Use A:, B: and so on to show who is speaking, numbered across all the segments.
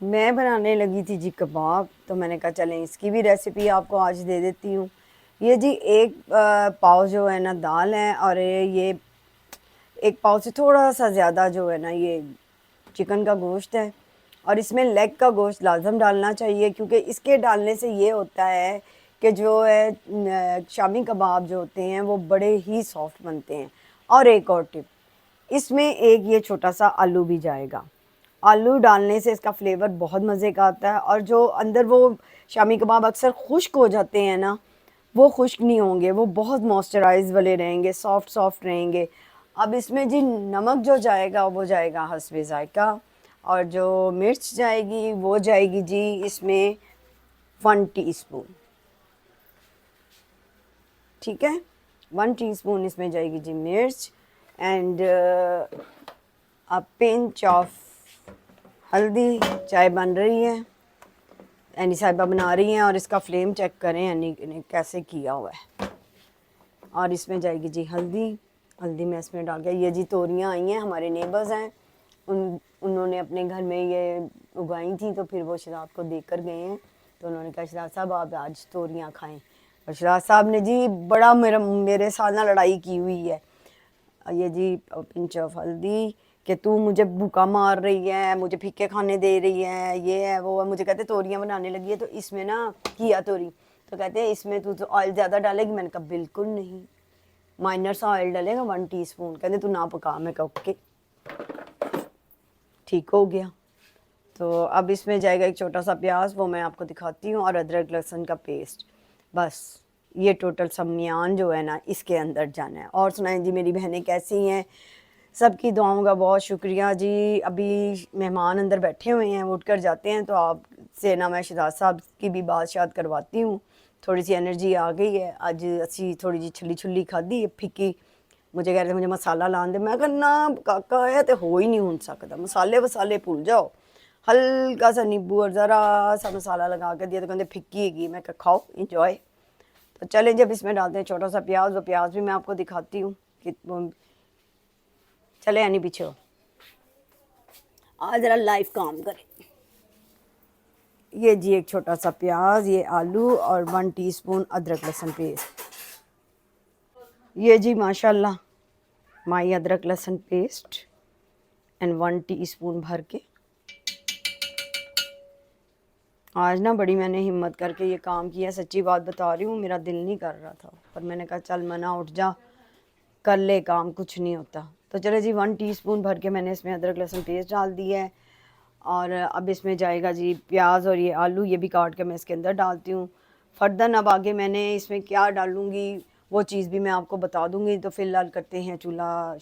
A: میں بنانے لگی تھی جی کباب، تو میں نے کہا چلیں اس کی بھی ریسیپی آپ کو آج دے دیتی ہوں۔ یہ جی ایک پاؤ جو ہے نا دال ہے، اور یہ ایک پاؤ سے تھوڑا سا زیادہ جو ہے نا یہ چکن کا گوشت ہے، اور اس میں لیگ کا گوشت لازم ڈالنا چاہیے، کیونکہ اس کے ڈالنے سے یہ ہوتا ہے کہ جو ہے شامی کباب جو ہوتے ہیں وہ بڑے ہی سافٹ بنتے ہیں۔ اور ایک اور ٹپ، اس میں ایک یہ چھوٹا سا آلو بھی جائے گا۔ آلو ڈالنے سے اس کا فلیور بہت مزے کا آتا ہے، اور جو اندر وہ شامی کباب اکثر خشک ہو جاتے ہیں نا، وہ خشک نہیں ہوں گے، وہ بہت موئسچرائز والے رہیں گے، سافٹ سافٹ رہیں گے۔ اب اس میں جی نمک جو جائے گا وہ جائے گا حسب ذائقہ، اور جو مرچ جائے گی وہ جائے گی جی اس میں 1 ٹی اسپون، ٹھیک ہے، 1 ٹی اسپون اس میں جائے گی جی مرچ، اینڈ پنچ آف ہلدی۔ چائے بن رہی ہے، اینی صاحبہ بنا رہی ہیں، اور اس کا فلیم چیک کریں اینی نے کیسے کیا ہوا ہے۔ اور اس میں جائے گی جی ہلدی، ہلدی میں اس میں ڈال کے یہ جی توریاں آئی ہیں، ہمارے نیبرز ہیں، انہوں نے اپنے گھر میں یہ اگائی تھیں، تو پھر وہ شہزاد کو دے کر گئے ہیں، تو انہوں نے کہا شہزاد صاحب آپ آج توریاں کھائیں، اور شہزاد صاحب نے جی بڑا میرے ساتھ نہ لڑائی کی ہوئی ہے۔ یہ جی پنچ آف ہلدی کہ تو مجھے بھوکا مار رہی ہے، مجھے پھیکے کھانے دے رہی ہے، یہ ہے وہ ہے، مجھے کہتے توریاں بنانے لگی ہے تو اس میں نا کیا توری، تو کہتے ہیں اس میں تو آئل زیادہ ڈالے گی، میں نے کہا بالکل نہیں، مائنر سا آئل ڈالے گا 1 ٹی اسپون، کہتے تو نہ پکا، میں کہا اوکے، ٹھیک ہو گیا۔ تو اب اس میں جائے گا ایک چھوٹا سا پیاز، وہ میں آپ کو دکھاتی ہوں، اور ادرک لہسن کا پیسٹ، بس یہ ٹوٹل سمیان جو ہے نا اس کے اندر جانا ہے۔ اور سنائیں جی میری بہنیں کیسی ہیں؟ سب کی دعاؤں کا بہت شکریہ جی۔ ابھی مہمان اندر بیٹھے ہوئے ہیں، وہ اٹھ کر جاتے ہیں، تو آپ سے نا میں شہزاد صاحب کی بھی بات شاد کرواتی ہوں، تھوڑی سی انرجی آ گئی ہے۔ اج اسی تھوڑی جی چھلی چھلی کھادی پھکی، مجھے کہہ رہے تھے مجھے مسالہ لان دے، میں کہا نا کاکا ہے تو ہو ہی نہیں ہون سکتا، مسالے وسالے بھول جاؤ، ہلکا سا نیبو اور ذرا سا مسالہ لگا کے دیا تو کہتے پھکی ہے گی، میں کہا کھاؤ انجوائے۔ تو چلیں جب اس میں ڈالتے ہیں چھوٹا سا پیاز، وہ پیاز بھی میں آپ کو دکھاتی ہوں کہ چلے نہیں پیچھے ہو، آج ذرا لائف کام کریں۔ یہ جی ایک چھوٹا سا پیاز، یہ آلو، اور 1 ٹی اسپون ادرک لہسن پیسٹ، یہ جی ماشاءاللہ مائی ادرک لہسن پیسٹ اینڈ 1 ٹی اسپون بھر کے۔ آج نا بڑی میں نے ہمت کر کے یہ کام کیا، سچی بات بتا رہی ہوں، میرا دل نہیں کر رہا تھا، پر میں نے کہا چل منا اٹھ جا کر لے کام، کچھ نہیں ہوتا۔ تو چلے جی 1 ٹی اسپون بھر کے میں نے اس میں ادرک لہسن پیسٹ ڈال دی ہے، اور اب اس میں جائے گا جی پیاز، اور یہ آلو یہ بھی کاٹ کے میں اس کے اندر ڈالتی ہوں۔ فردن اب آگے میں نے اس میں کیا ڈالوں گی وہ چیز بھی میں آپ کو بتا دوں گی۔ تو فی الحال کرتے ہیں چولہا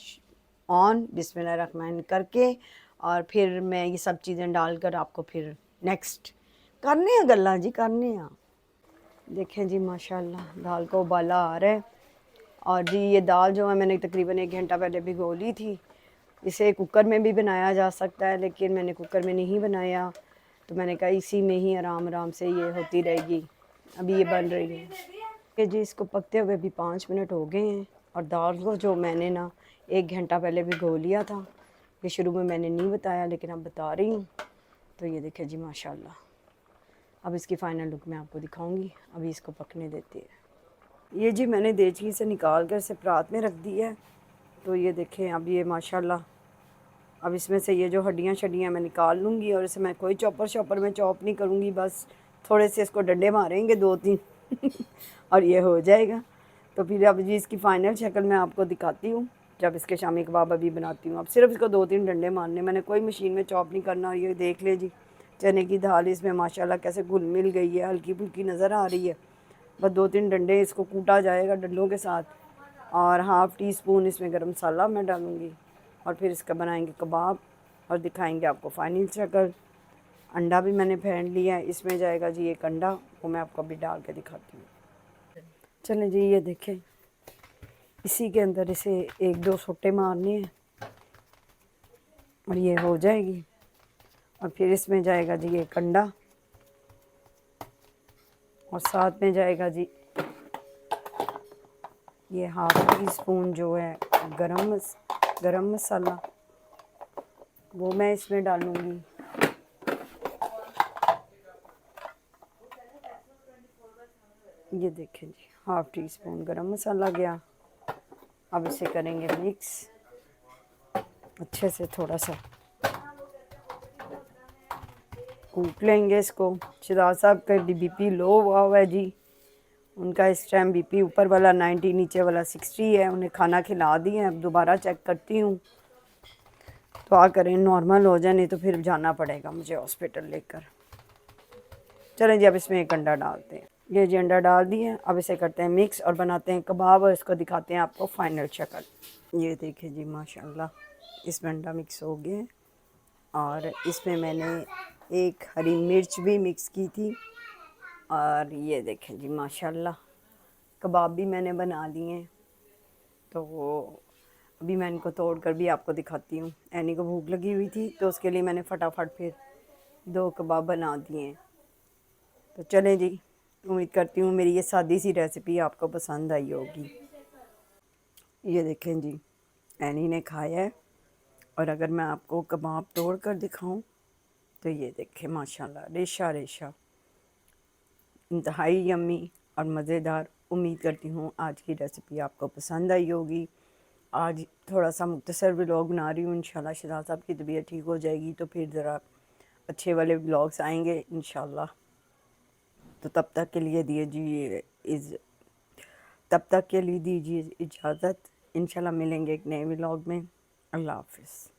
A: آن، بسم اللہ الرحمن کر کے، اور پھر میں یہ سب چیزیں ڈال کر آپ کو پھر نیکسٹ کرنے ہیں گلا جی، کرنے ہیں۔ دیکھیں جی ماشاءاللہ دال کو ابالا آ رہا ہے، اور جی یہ دال جو ہے میں نے تقریباً 1 گھنٹہ پہلے بھگو لی تھی۔ اسے کوکر میں بھی بنایا جا سکتا ہے، لیکن میں نے کوکر میں نہیں بنایا، تو میں نے کہا اسی میں ہی آرام آرام سے یہ ہوتی رہے گی۔ ابھی یہ بن رہی ہے کہ جی اس کو پکتے ہوئے بھی 5 منٹ ہو گئے ہیں، اور دال کو جو میں نے نا 1 گھنٹہ پہلے بھگو لیا تھا، یہ شروع میں نے نہیں بتایا لیکن اب بتا رہی ہوں۔ تو یہ دیکھیں جی ماشاءاللہ، اب اس کی فائنل لک میں آپ کو دکھاؤں گی، ابھی اس کو پکنے دیتے ہیں۔ یہ جی میں نے دیچکی سے نکال کر سپرات میں رکھ دی ہے، تو یہ دیکھیں اب یہ ماشاءاللہ اب اس میں سے یہ جو ہڈیاں شڈیاں میں نکال لوں گی، اور اسے میں کوئی چاپر شاپر میں چاپ نہیں کروں گی، بس تھوڑے سے اس کو ڈنڈے ماریں گے 2-3 اور یہ ہو جائے گا۔ تو پھر اب جی اس کی فائنل شکل میں آپ کو دکھاتی ہوں جب اس کے شامی کباب ابھی بناتی ہوں۔ اب صرف اس کو 2-3 ڈنڈے مارنے، میں نے کوئی مشین میں چاپ نہیں کرنا۔ یہ دیکھ لے جی چنے کی دال اس میں ماشاءاللہ کیسے گھل مل گئی ہے، ہلکی پھلکی نظر آ رہی ہے، بس 2-3 ڈنڈے اس کو کوٹا جائے گا ڈنڈوں کے ساتھ، اور 1/2 ٹی اسپون اس میں گرم مسالہ میں ڈالوں گی، اور پھر اس کا بنائیں گے کباب اور دکھائیں گے آپ کو فائنل شکل۔ انڈا بھی میں نے پھینٹ لیا ہے، اس میں جائے گا جی ایک انڈا، وہ میں آپ کو ابھی ڈال کے دکھاتی ہوں۔ چلیں جی یہ دیکھیں، اسی کے اندر اسے 1-2 سوٹے مارنے ہیں اور یہ ہو جائے گی، اور پھر اس میں جائے گا جی ایک انڈا، اور ساتھ میں جائے گا جی یہ 1/2 ٹی اسپون جو ہے گرم مسالہ، وہ میں اس میں ڈالوں گی، یہ دیکھیں جی 1/2 ٹی اسپون گرم مسالہ گیا. اب اسے کریں گے مکس اچھے سے، تھوڑا سا کوٹ لیں گے اس کو. شہزاد صاحب کا بی پی لو ہوا ہے جی، ان کا اس ٹائم بی پی اوپر والا 90 نیچے والا 60 ہے. انہیں کھانا کھلا دی ہے، اب دوبارہ چیک کرتی ہوں. دعا کریں نارمل ہو جائے، نہیں تو پھر جانا پڑے گا مجھے ہاسپٹل لے کر. چلیں جی اب اس میں ایک انڈا ڈالتے ہیں. یہ جی انڈا ڈال دیے. اب اسے کرتے ہیں مکس اور بناتے ہیں کباب، اور اس کو دکھاتے ہیں آپ کو فائنل شکل. یہ دیکھیں جی ماشاءاللہ اس میں انڈا مکس ہو گیا، اور اس میں میں نے ایک ہری مرچ بھی مکس کی تھی. اور یہ دیکھیں جی ماشاءاللہ کباب بھی میں نے بنا لیے ہیں. تو ابھی میں ان کو توڑ کر بھی آپ کو دکھاتی ہوں. اینی کو بھوک لگی ہوئی تھی تو اس کے لیے میں نے فٹافٹ پھر 2 کباب بنا دیے ہیں. تو چلیں جی، امید کرتی ہوں میری یہ سادی سی ریسیپی آپ کو پسند آئی ہوگی. یہ دیکھیں جی اینی نے کھایا ہے، اور اگر میں آپ کو کباب توڑ کر دکھاؤں تو یہ دیکھیں ماشاءاللہ ریشہ ریشہ، انتہائی یمی اور مزیدار. امید کرتی ہوں آج کی ریسیپی آپ کو پسند آئی ہوگی. آج تھوڑا سا مختصر ولاگ بنا رہی ہوں. انشاءاللہ شہزاد صاحب کی طبیعت ٹھیک ہو جائے گی تو پھر ذرا اچھے والے ولاگس آئیں گے انشاءاللہ. تو تب تک کے لیے دیجیے اجازت. انشاءاللہ ملیں گے ایک نئے ولاگ میں. اللہ حافظ.